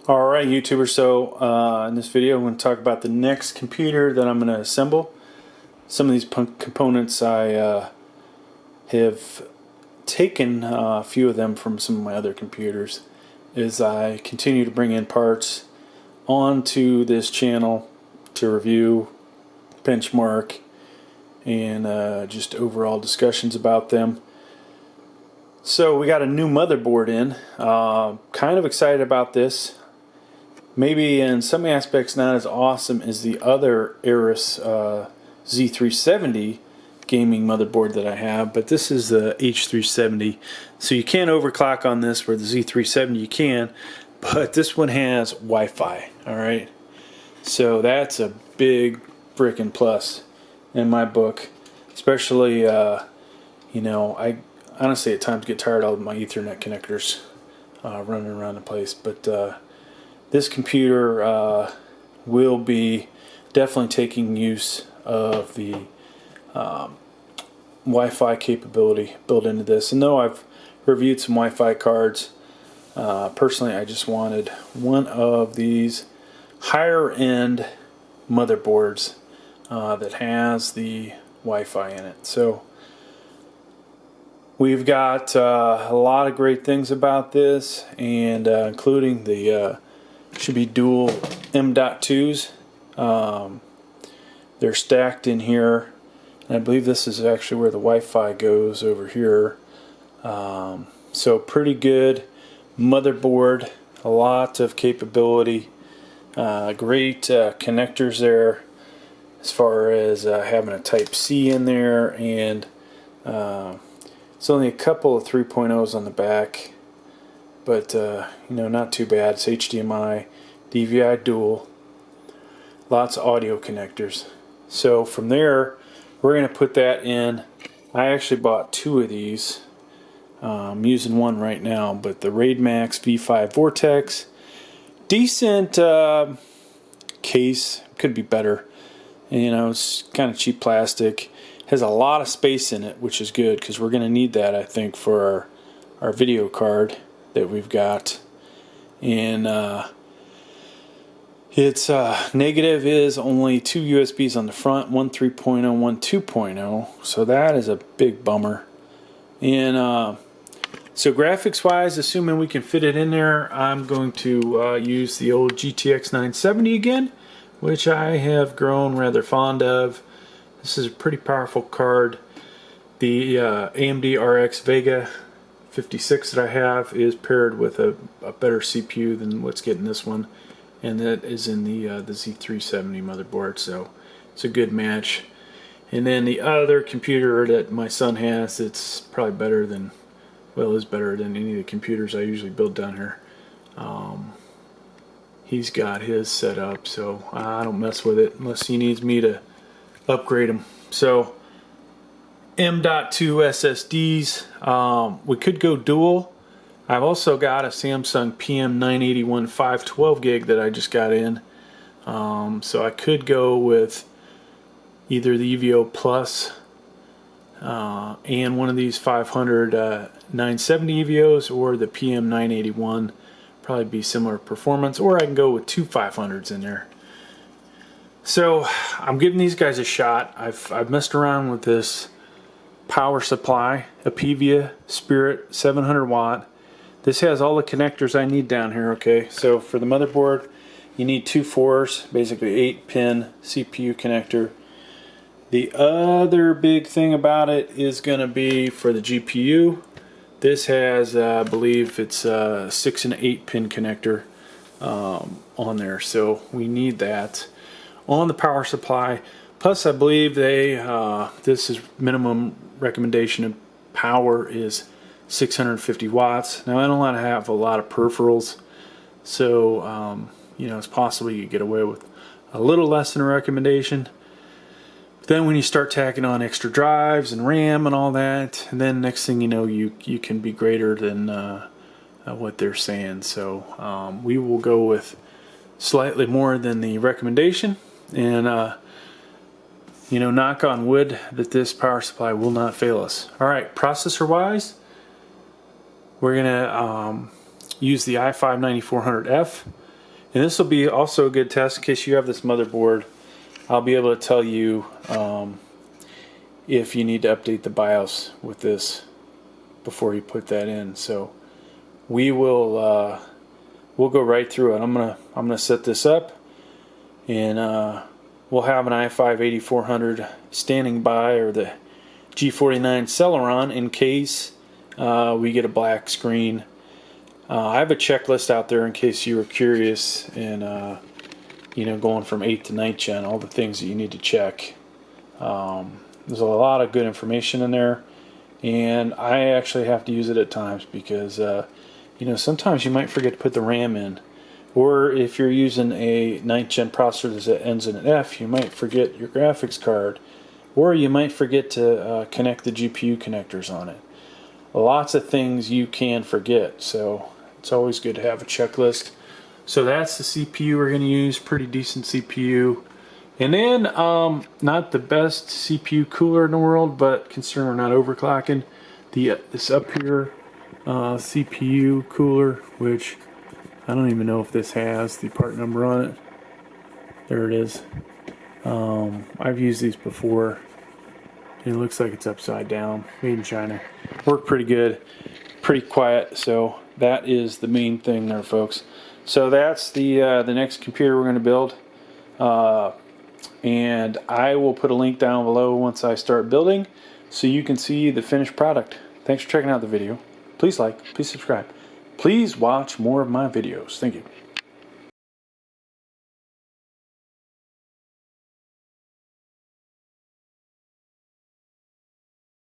Alright YouTubers, so in this video I'm going to talk about the next computer that I'm going to assemble. Some of these components I have taken a few of them from some of my other computers as I continue to bring in parts onto this channel to review, benchmark, and just overall discussions about them. So we got a new motherboard in. Kind of excited about this. Maybe in some aspects not as awesome as the other Aorous Z370 gaming motherboard that I have, but this is the H370. So you can't overclock on this, where the Z370 you can, but this one has Wi-Fi. Alright, so that's a big frickin' plus in my book. Especially, you know, I honestly at times get tired of my Ethernet connectors running around the place, but this computer will be definitely taking use of the Wi-Fi capability built into this. And though I've reviewed some Wi-Fi cards, personally I just wanted one of these higher end motherboards that has the Wi-Fi in it. So we've got a lot of great things about this, and including the should be dual M.2s. They're stacked in here, and I believe this is actually where the Wi-Fi goes over here. So pretty good motherboard, a lot of capability, great connectors there as far as having a Type C in there, and it's only a couple of 3.0s on the back, but you know, not too bad. It's HDMI, DVI dual, lots of audio connectors. So from there, we're going to put that in. I actually bought two of these. I'm using one right now, but the Raid Max V5 Vortex, decent case, could be better. You know, it's kind of cheap plastic, has a lot of space in it, which is good because we're going to need that, I think, for our video card that we've got. And its negative is only two USBs on the front, one 3.0, one 2.0, so that is a big bummer. And so graphics wise, assuming we can fit it in there, I'm going to use the old GTX 970 again, which I have grown rather fond of. This is a pretty powerful card. The AMD RX Vega 56 that I have is paired with a better CPU than what's getting this one, and that is in the Z370 motherboard, so it's a good match. And then the other computer that my son has, it's probably better than, well, is better than any of the computers I usually build down here. He's got his set up, so I don't mess with it unless he needs me to upgrade him. So M.2 SSDs, we could go dual. I've also got a Samsung PM981 512 gig that I just got in, so I could go with either the EVO Plus and one of these 500 970 EVOs, or the PM981. Probably be similar performance, or I can go with two 500s in there. So I'm giving these guys a shot. I've messed around with this power supply, a Pevia Spirit 700 watt. This has all the connectors I need down here. Okay, so for the motherboard you need two 4s, basically 8-pin CPU connector. The other big thing about it is going to be for the GPU. This has, I believe it's a 6 and 8-pin connector on there, so we need that on the power supply. Plus, I believe they this is minimum recommendation of power is 650 watts. Now, I don't have a lot of peripherals, so you know, it's possible you get away with a little less than a recommendation. But then when you start tacking on extra drives and RAM and all that, and then next thing you know, you can be greater than what they're saying. So we will go with slightly more than the recommendation, and you know, knock on wood that this power supply will not fail us. Alright, processor wise, we're gonna use the i5 9400F. And this will be also a good test in case you have this motherboard. I'll be able to tell you if you need to update the BIOS with this before you put that in. So we will we'll go right through it. I'm gonna set this up, and we'll have an i5 8400 standing by, or the G49 Celeron, in case we get a black screen. I have a checklist out there in case you were curious, and you know, going from 8th to 9th gen, all the things that you need to check. There's a lot of good information in there, and I actually have to use it at times because you know, sometimes you might forget to put the RAM in, or if you're using a 9th gen processor that ends in an F, you might forget your graphics card, or you might forget to connect the GPU connectors on it. Lots of things you can forget, so it's always good to have a checklist. So that's the CPU we're going to use, pretty decent CPU. And then, not the best CPU cooler in the world, but considering we're not overclocking, this up here CPU cooler, which I don't even know if this has the part number on it. There it is. I've used these before. It looks like it's upside down, made in China. Worked pretty good, pretty quiet. So that is the main thing there, folks. So that's the next computer we're going to build, and I will put a link down below once I start building, so you can see the finished product. Thanks for checking out the video. Please like, please subscribe, please watch more of my videos. Thank you.